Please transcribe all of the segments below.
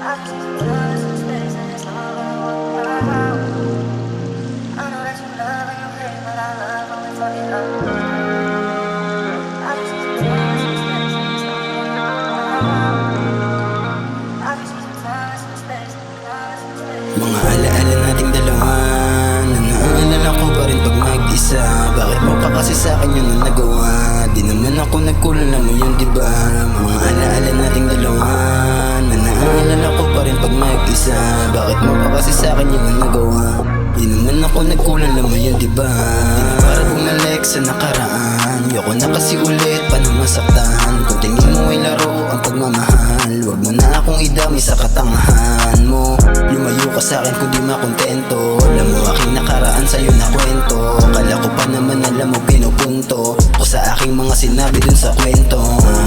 Mga alaala nating dalawa na naalala ko pa rin pag mag-isa. Bakit mo pa kasi sa'kin yun ang nagawa? Di naman ako nagkulang, alam mo yun diba? Mga alaala nating dalawa na naalala ko pa rin pag mag-isa. Bakit mo pa kasi sa'kin yun ang nagawa? Di naman ako nagkulang, alam mo yun diba? Di na para bumalik sa nakaraan. Yoko na kasi ulit pa na masaktan. Kung tingin mo ay laro ang pagmamahal, wag mo na akong idami sa katangahan mo. Lumayo ka sa'kin kung di makontento. Alam mo aking nakaraan sa'yo na kwento. Kala ko pa naman alam mo pinupunto ko sa aking mga sinabi dun sa kwento.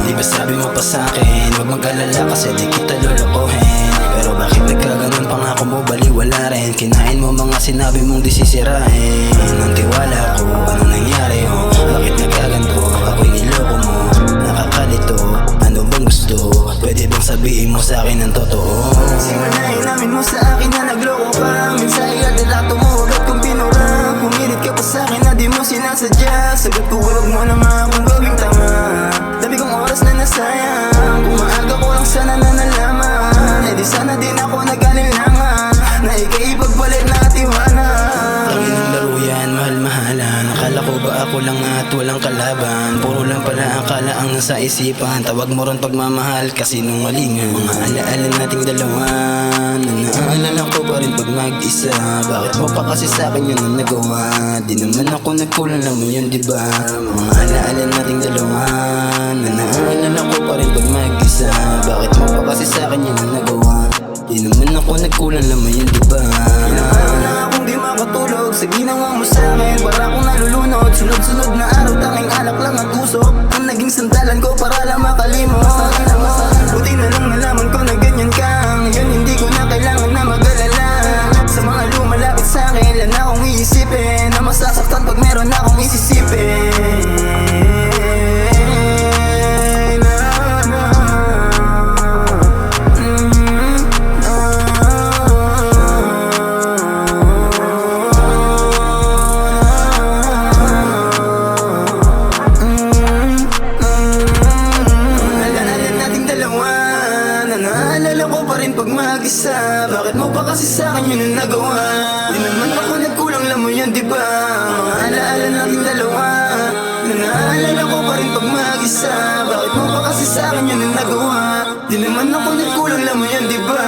Di ba sabi mo pa sa'kin wag mag-alala kasi di kita lolokohin. Pero bakit nagkaganon pa nga ako mo, baliwala rin. Kinain mo mga sinabi mong di sisirain ang tiwala ko, ano nangyari oh? Bakit nagkaganto? Ako'y niloko mo, nakakalito. Ano bang gusto? Pwede bang sabihin mo sa'kin ang totoo? Simulahin namin mo sa akin na nagloko ka. Minsan ay adalato mo agad kung pinura. Pumilit ka pa sa'kin na di mo sinasadya. Sagot ko huwag mo na nga akong gawing tama. Dami kong oras na nasayang. Kung maaga ko lang sana na nalaman, eh di sana din ako nag-alilangan na ika'y pagpalit na tiwana. Ang inang laro yan, mahal-mahalan. Akala ko ba ako lang at walang kalaban? Puro lang pala akala ang nasa isipan. Tawag mo ron pagmamahal kasi nungalingan. Mga alaala nating dalawa na naalala ko pa rin pag mag-isa. Bakit mo pa kasi sa'kin yun ang nagawa? Di naman ako nagkulang, alam mo yun diba? Mga alaala nating dalawa na naalala ko pa rin pag mag-isa. Bakit mo pa kasi sa'kin yun ang nagawa? Di naman ako nagkulang, alam mo yun diba? Pinapalo na akong di makatulog sa ginawa mo sa'kin. Para akong nalulunod, sunod-sunod na araw tanging alak lang ang usok. Ang naging sandalan ko para lang makalimot. Buti na lang nalaman ko na ganyan ka. Ngayon hindi ko na kailangan na mag-alala. Sa mga lumalapit sa'kin, lang na akong iisipin na masasaktan pag meron akong isisipin. Pag mag-isa, bakit mo pa kasi sa'kin yun ang nagawa? Di naman ako nagkulang, alam mo yun diba? Mga alaala nating dalawa na naalala ko pa rin pag mag-isa. Bakit mo pa kasi sa'kin yun ang nagawa? Di naman ako nagkulang, alam mo yun diba?